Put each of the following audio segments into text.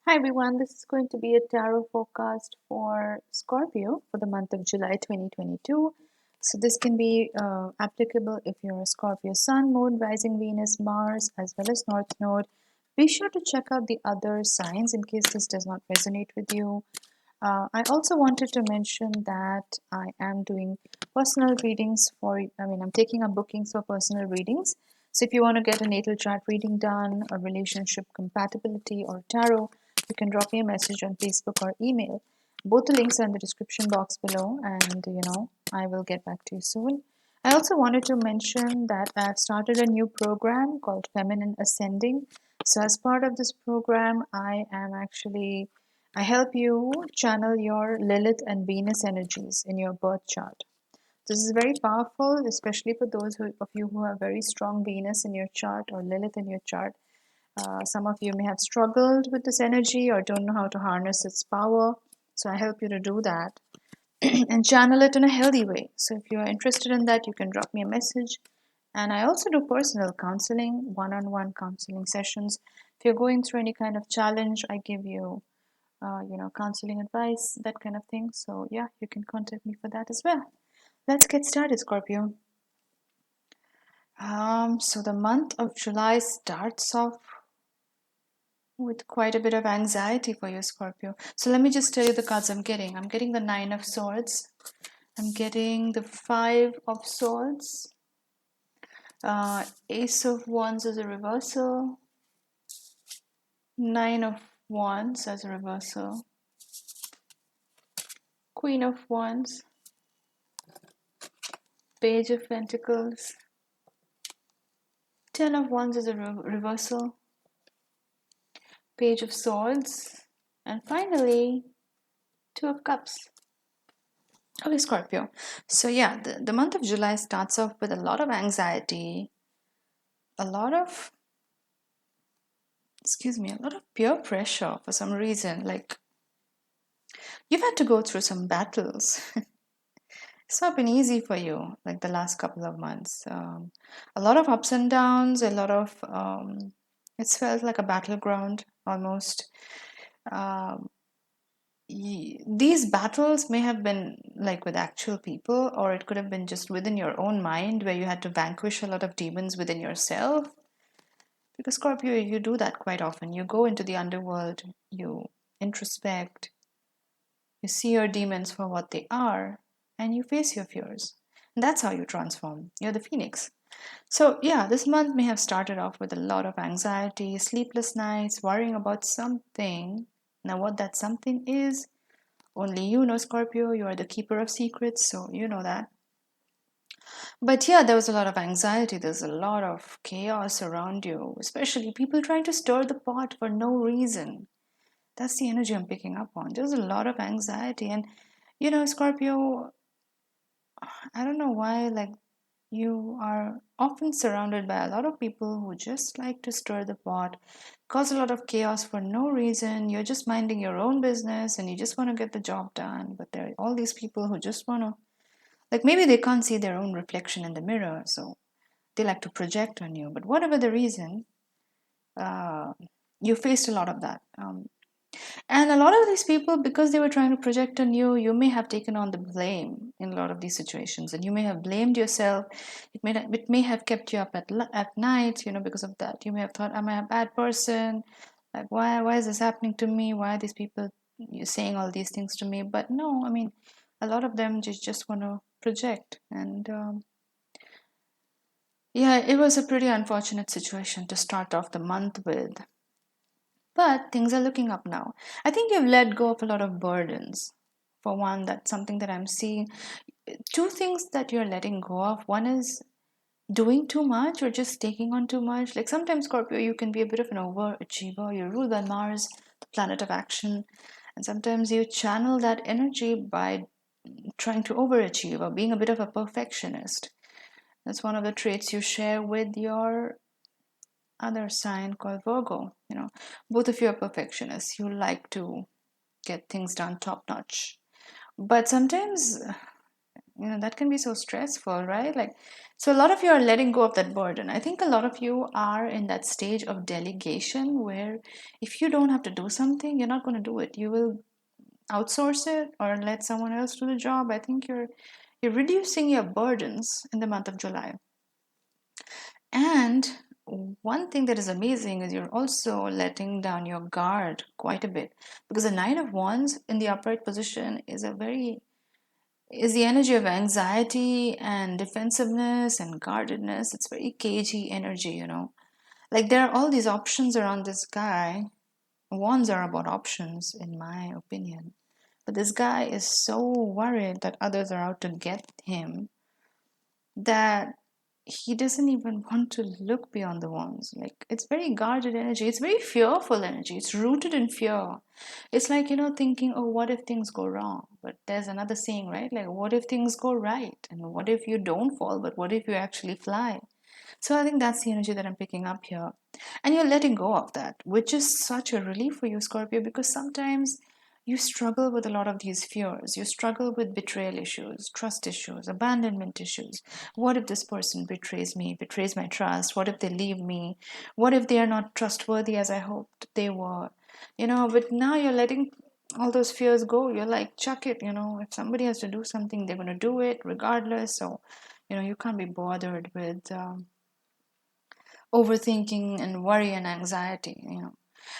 Hi everyone, this is going to be a tarot forecast for Scorpio for the month of July 2022. So, this can be applicable if you're a Scorpio Sun, Moon, Rising Venus, Mars, as well as North Node. Be sure to check out the other signs in case this does not resonate with you. I also wanted to mention that I am doing personal readings I'm taking up bookings for personal readings. So if you want to get a natal chart reading done, a relationship compatibility, or tarot, you can drop me a message on Facebook or email. Both the links are in the description box below, and I will get back to you soon. I also wanted to mention that I've started a new program called Feminine Ascending. So, as part of this program, I help you channel your Lilith and Venus energies in your birth chart. This is very powerful, especially for of you who have very strong Venus in your chart or Lilith in your chart. Some of you may have struggled with this energy or don't know how to harness its power. So I help you to do that and channel it in a healthy way. So if you're interested in that, you can drop me a message. And I also do personal counseling, one-on-one counseling sessions. If you're going through any kind of challenge, I give you counseling advice, that kind of thing. So yeah, you can contact me for that as well. Let's get started, Scorpio. So the month of July starts off with quite a bit of anxiety for you, Scorpio. So let me just tell you the cards I'm getting. I'm getting the Nine of Swords. I'm getting the Five of Swords. Ace of Wands as a reversal. Nine of Wands as a reversal. Queen of Wands. Page of Pentacles. Ten of Wands as a reversal. Page of Swords. And finally, Two of Cups. Okay, Scorpio. So yeah, the month of July starts off with a lot of anxiety, a lot of a lot of peer pressure for some reason. Like you've had to go through some battles. It's not been easy for you, like the last couple of months. A lot of ups and downs, a lot of it's felt like a battleground almost. Um, these battles may have been like with actual people, or it could have been just within your own mind where you had to vanquish a lot of demons within yourself. Because Scorpio, you do that quite often. You go into the underworld, you introspect, you see your demons for what they are, and you face your fears. And that's how you transform. You're the phoenix. So, yeah, this month may have started off with a lot of anxiety, sleepless nights, worrying about something. Now, what that something is, only you know, Scorpio. You are the keeper of secrets, so you know that. But yeah, there was a lot of anxiety. There's a lot of chaos around you, especially people trying to stir the pot for no reason. That's the energy I'm picking up on. There's a lot of anxiety. And, Scorpio, I don't know why, like, you are often surrounded by a lot of people who just like to stir the pot, cause a lot of chaos for no reason. You're just minding your own business and you just want to get the job done. But there are all these people who just want to, like, maybe they can't see their own reflection in the mirror. So they like to project on you. But whatever the reason, uh, you faced a lot of that. And a lot of these people, because they were trying to project on you, you may have taken on the blame in a lot of these situations, and you may have blamed yourself. It may have kept you up at night, because of that. You may have thought, "Am I a bad person? Like, why is this happening to me? Why are these people saying all these things to me?" But no, I mean, a lot of them just want to project, and yeah, it was a pretty unfortunate situation to start off the month with. But things are looking up now. I think you've let go of a lot of burdens. For one, that's something that I'm seeing. Two things that you're letting go of. One is doing too much or just taking on too much. Like sometimes, Scorpio, you can be a bit of an overachiever. You're ruled by Mars, the planet of action. And sometimes you channel that energy by trying to overachieve or being a bit of a perfectionist. That's one of the traits you share with your other sign called Virgo. Both of you are perfectionists. You like to get things done top notch. But sometimes that can be so stressful, right? Like, so a lot of you are letting go of that burden. I think a lot of you are in that stage of delegation where if you don't have to do something, you're not going to do it. You will outsource it or let someone else do the job. I think you're reducing your burdens in the month of July. And one thing that is amazing is you're also letting down your guard quite a bit, because the Nine of Wands in the upright position is the energy of anxiety and defensiveness and guardedness. It's very cagey energy. Like there are all these options around this guy. Wands are about options, in my opinion. But this guy is so worried that others are out to get him that he doesn't even want to look beyond the wands. Like, it's very guarded energy. It's very fearful energy. It's rooted in fear. It's like, thinking, oh, what if things go wrong? But there's another saying, right? Like, what if things go right? And what if you don't fall? But what if you actually fly? So I think that's the energy that I'm picking up here. And you're letting go of that, which is such a relief for you, Scorpio, because sometimes you struggle with a lot of these fears. You struggle with betrayal issues, trust issues, abandonment issues. What if this person betrays me, betrays my trust? What if they leave me? What if they are not trustworthy as I hoped they were? But now you're letting all those fears go. You're like, chuck it. If somebody has to do something, they're going to do it regardless. So, you can't be bothered with overthinking and worry and anxiety.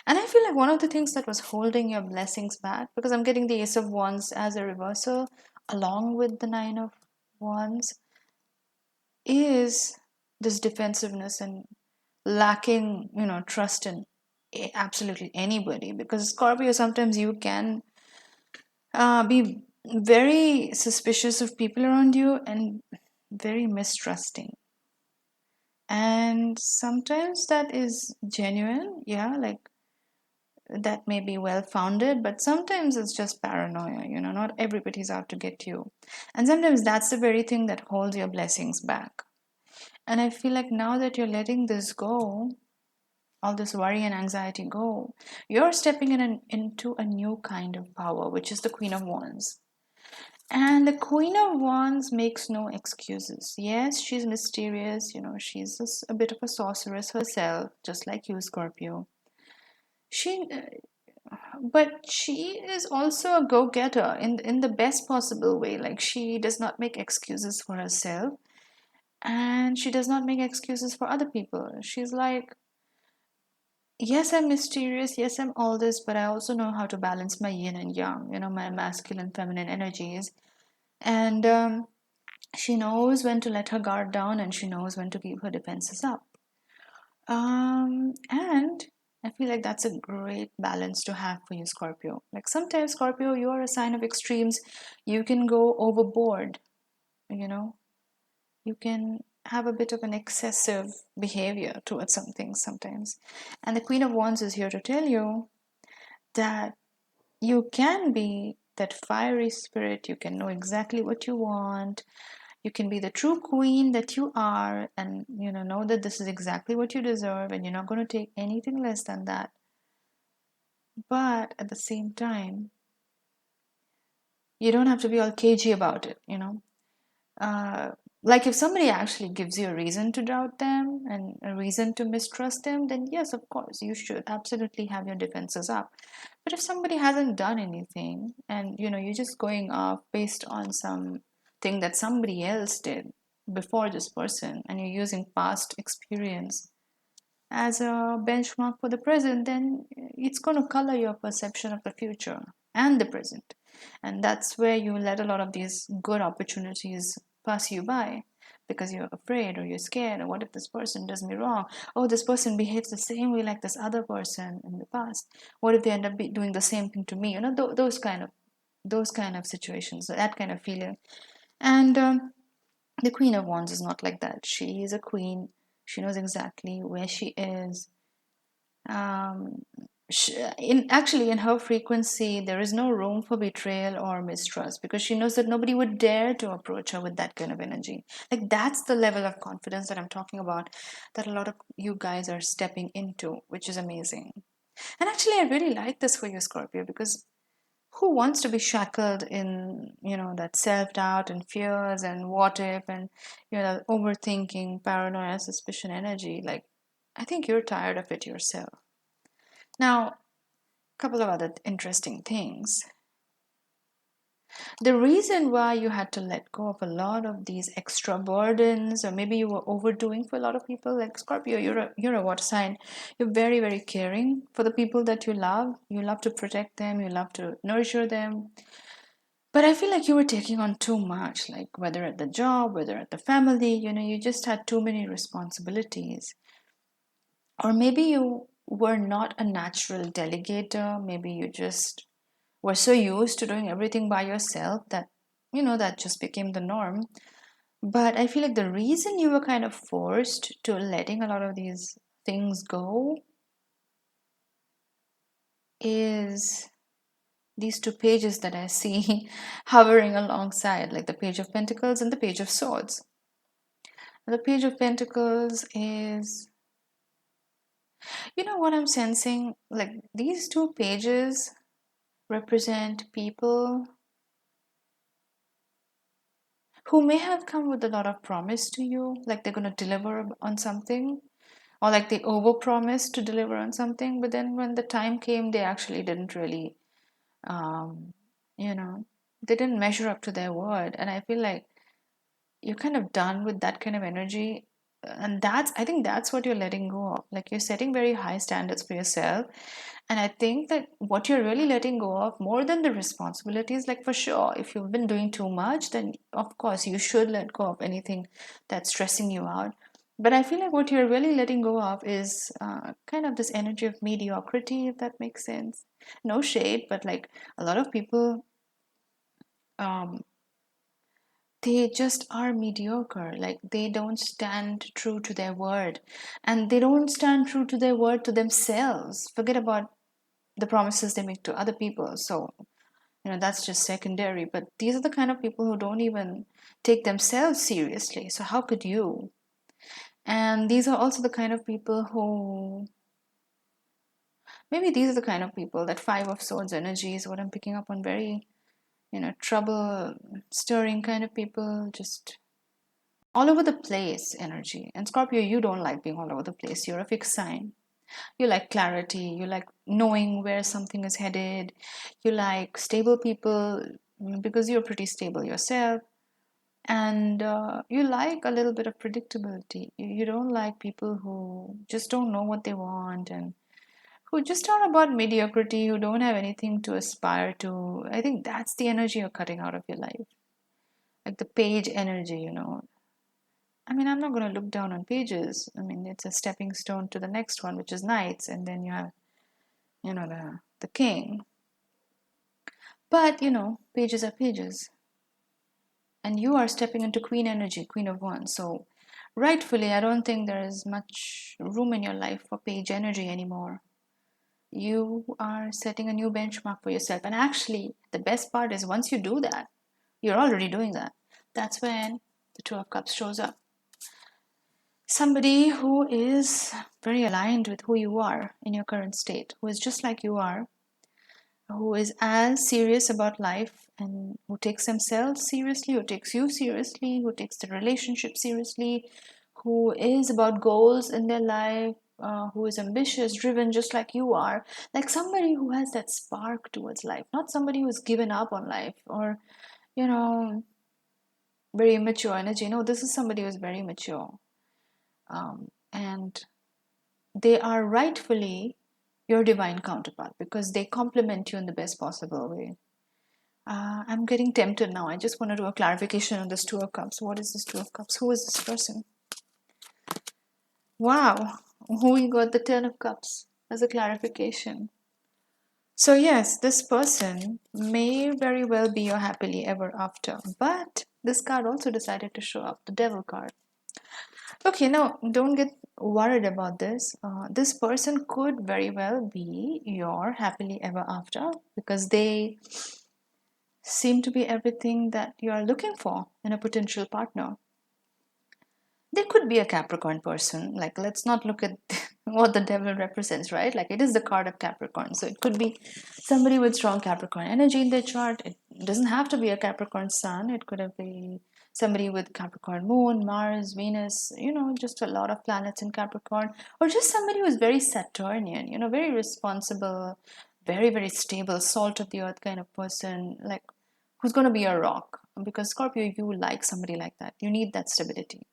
And I feel like one of the things that was holding your blessings back, because I'm getting the Ace of Wands as a reversal along with the Nine of Wands, is this defensiveness and lacking, trust in absolutely anybody. Because Scorpio, sometimes you can be very suspicious of people around you and very mistrusting. And sometimes that is genuine, yeah, like that may be well founded, but sometimes it's just paranoia. Not everybody's out to get you. And sometimes that's the very thing that holds your blessings back. And I feel like now that you're letting this go, all this worry and anxiety go, you're stepping into a new kind of power, which is the Queen of Wands. And the Queen of Wands makes no excuses. Yes, she's mysterious, she's a bit of a sorceress herself, just like you, Scorpio. She but she is also a go-getter in the best possible way. Like, she does not make excuses for herself, and she does not make excuses for other people. She's like, yes, I'm mysterious, yes, I'm all this, but I also know how to balance my yin and yang, my masculine feminine energies. And she knows when to let her guard down, and she knows when to keep her defenses up. And I feel like that's a great balance to have for you, Scorpio. Like, sometimes, Scorpio, you are a sign of extremes. You can go overboard, you know. You can have a bit of an excessive behavior towards some things sometimes. And the Queen of Wands is here to tell you that you can be that fiery spirit. You can know exactly what you want. You can be the true queen that you are, and know that this is exactly what you deserve, and you're not going to take anything less than that. But at the same time, you don't have to be all cagey about it. uh, like, if somebody actually gives you a reason to doubt them and a reason to mistrust them, then yes, of course, you should absolutely have your defenses up. But if somebody hasn't done anything, and you're just going off based on some thing that somebody else did before this person, and you're using past experience as a benchmark for the present, then it's going to color your perception of the future and the present. And that's where you let a lot of these good opportunities pass you by, because you're afraid or you're scared. Or what if this person does me wrong? Oh, this person behaves the same way like this other person in the past. What if they end up doing the same thing to me? Those kind of situations, that kind of feeling. And the Queen of Wands is not like that. She is a queen. She knows exactly where she is. Um, in her frequency, there is no room for betrayal or mistrust, because she knows that nobody would dare to approach her with that kind of energy. Like, that's the level of confidence that I'm talking about, that a lot of you guys are stepping into, which is amazing. And actually, I really like this for you, Scorpio, because who wants to be shackled in, that self-doubt and fears and what if and, overthinking, paranoia, suspicion energy? Like, I think you're tired of it yourself. Now, a couple of other interesting things. The reason why you had to let go of a lot of these extra burdens, or maybe you were overdoing for a lot of people, like Scorpio, you're a water sign. You're very, very caring for the people that you love. You love to protect them, you love to nurture them. But I feel like you were taking on too much, like whether at the job, whether at the family, you just had too many responsibilities. Or maybe you were not a natural delegator. Maybe you just were so used to doing everything by yourself that, that just became the norm. But I feel like the reason you were kind of forced to letting a lot of these things go is these two pages that I see hovering alongside, like the Page of Pentacles and the Page of Swords. The Page of Pentacles is, what I'm sensing? Like these two pages represent people who may have come with a lot of promise to you, like they're going to deliver on something, or like they overpromised to deliver on something, but then when the time came, they actually didn't really, um, you know, they didn't measure up to their word. And I feel like you're kind of done with that kind of energy. And I think that's what you're letting go of. Like you're setting very high standards for yourself. And I think that what you're really letting go of, more than the responsibilities, like for sure, if you've been doing too much, then of course you should let go of anything that's stressing you out. But I feel like what you're really letting go of is kind of this energy of mediocrity, if that makes sense. No shade, but like a lot of people, um, they just are mediocre. Like they don't stand true to their word, and they don't stand true to their word to themselves. Forget about the promises they make to other people. So, that's just secondary. But these are the kind of people who don't even take themselves seriously. So, how could you? And these are also the kind of people who, maybe these are the kind of people, that Five of Swords energy is what I'm picking up on. Very, trouble stirring kind of people, just all over the place energy. And Scorpio, you don't like being all over the place. You're a fixed sign. You like clarity, you like knowing where something is headed, you like stable people, because you're pretty stable yourself. And you like a little bit of predictability. You don't like people who just don't know what they want, and who just are about mediocrity, who don't have anything to aspire to. I think that's the energy you're cutting out of your life. Like the page energy, I mean, I'm not going to look down on pages. I mean, it's a stepping stone to the next one, which is knights, and then you have, the king. But, pages are pages. And you are stepping into queen energy, queen of wands. So, rightfully, I don't think there is much room in your life for page energy anymore. You are setting a new benchmark for yourself. And actually, the best part is once you do that, you're already doing that. That's when the Two of Cups shows up. Somebody who is very aligned with who you are in your current state, who is just like you are, who is as serious about life, and who takes themselves seriously, who takes you seriously, who takes the relationship seriously, who is about goals in their life, who is ambitious, driven, just like you are. Like somebody who has that spark towards life, not somebody who's given up on life, or, you know, very immature energy. No, this is somebody who's very mature. And they are rightfully your divine counterpart because they complement you in the best possible way. I'm getting tempted now. I just want to do a clarification on this Two of Cups. What is this Two of Cups? Who is this person? Wow, we got the Ten of Cups as a clarification. So, yes, this person may very well be your happily ever after, but this card also decided to show up, the Devil card. Okay, now don't get worried about this. This person could very well be your happily ever after because they seem to be everything that you are looking for in a potential partner. There could be a Capricorn person. Like, let's not look at what the devil represents, right? Like, it is the card of Capricorn. So it could be somebody with strong Capricorn energy in their chart. It doesn't have to be a Capricorn sun. It could have been somebody with Capricorn moon, Mars, Venus, just a lot of planets in Capricorn. Or just somebody who's very Saturnian, very responsible, very, very stable, salt of the earth kind of person. Like, who's going to be a rock? Because Scorpio, you like somebody like that. You need that stability.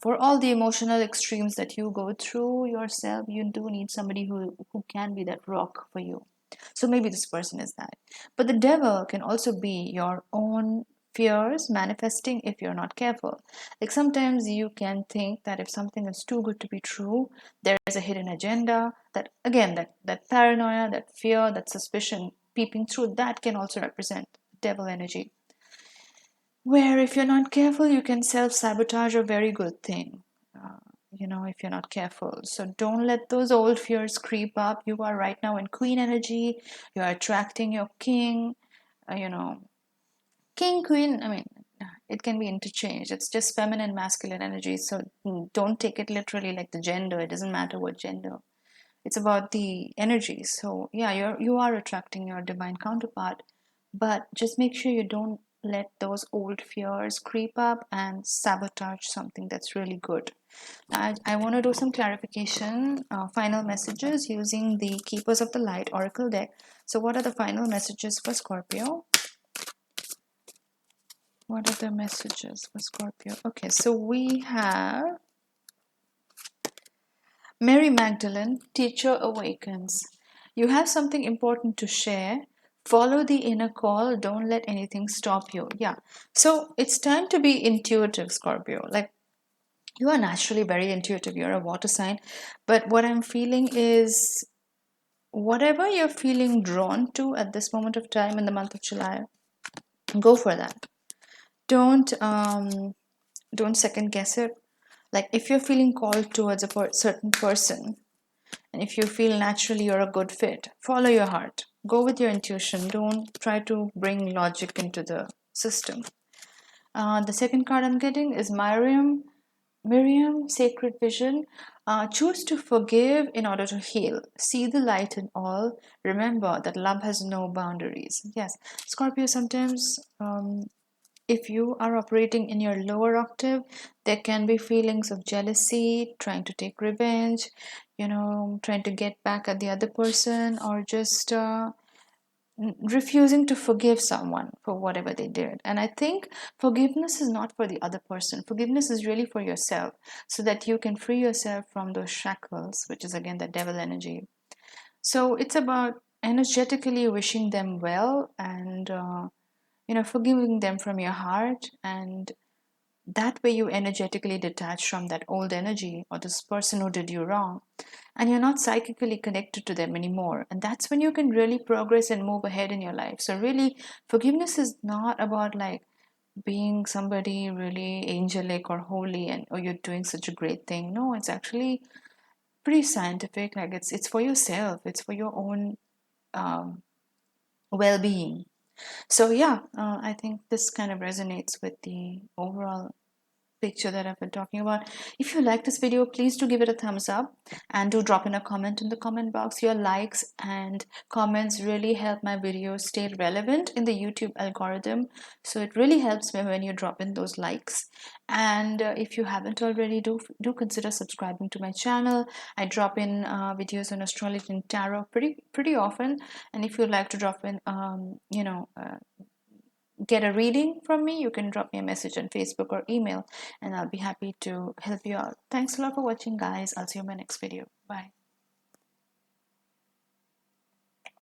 For all the emotional extremes that you go through yourself, you do need somebody who can be that rock for you. So maybe this person is that. But the devil can also be your own fears manifesting if you're not careful. Like sometimes you can think that if something is too good to be true, there is a hidden agenda. That again, that paranoia, that fear, that suspicion peeping through, that can also represent devil energy, where if you're not careful, you can self-sabotage a very good thing, if you're not careful. So don't let those old fears creep up. You are right now in queen energy. You're attracting your king, king, queen. I mean, it can be interchanged. It's just feminine, masculine energy. So don't take it literally like the gender. It doesn't matter what gender. It's about the energy. So yeah, you are attracting your divine counterpart, but just make sure you don't let those old fears creep up and sabotage something that's really good. I want to do some clarification, final messages using the Keepers of the Light Oracle deck. So what are the final messages for Scorpio? What are the messages for Scorpio? Okay, so we have Mary Magdalene, Teacher Awakens. You have something important to share. Follow the inner call. Don't let anything stop you. Yeah. So it's time to be intuitive, Scorpio. Like, you are naturally very intuitive. You're a water sign. But what I'm feeling is whatever you're feeling drawn to at this moment of time in the month of July, go for that. Don't second guess it. Like, if you're feeling called towards a certain person, and if you feel naturally you're a good fit, follow your heart. Go with your intuition. Don't try to bring logic into the system. The second card I'm getting is Miriam, Sacred Vision. Choose to forgive in order to heal. See the light in all. Remember that love has no boundaries. Yes, Scorpio, sometimes if you are operating in your lower octave, there can be feelings of jealousy, trying to take revenge, trying to get back at the other person, or just refusing to forgive someone for whatever they did. And I think forgiveness is not for the other person. Forgiveness is really for yourself, so that you can free yourself from those shackles, which is again the devil energy. So it's about energetically wishing them well and forgiving them from your heart, and that way you energetically detach from that old energy or this person who did you wrong, and you're not psychically connected to them anymore. And that's when you can really progress and move ahead in your life. So really, forgiveness is not about like being somebody really angelic or holy and or you're doing such a great thing. No, it's actually pretty scientific. Like, it's for yourself, it's for your own um, well-being. So yeah, I think this kind of resonates with the overall picture that I've been talking about. If you like this video, please do give it a thumbs up and do drop in a comment in the comment box. Your likes and comments really help my videos stay relevant in the YouTube algorithm. So it really helps me when you drop in those likes. And if you haven't already, do consider subscribing to my channel. I drop in videos on astrology and tarot pretty often. And if you'd like to drop in, get a reading from me, you can drop me a message on Facebook or email, and I'll be happy to help you out. Thanks a lot for watching, guys. I'll see you in my next video. Bye.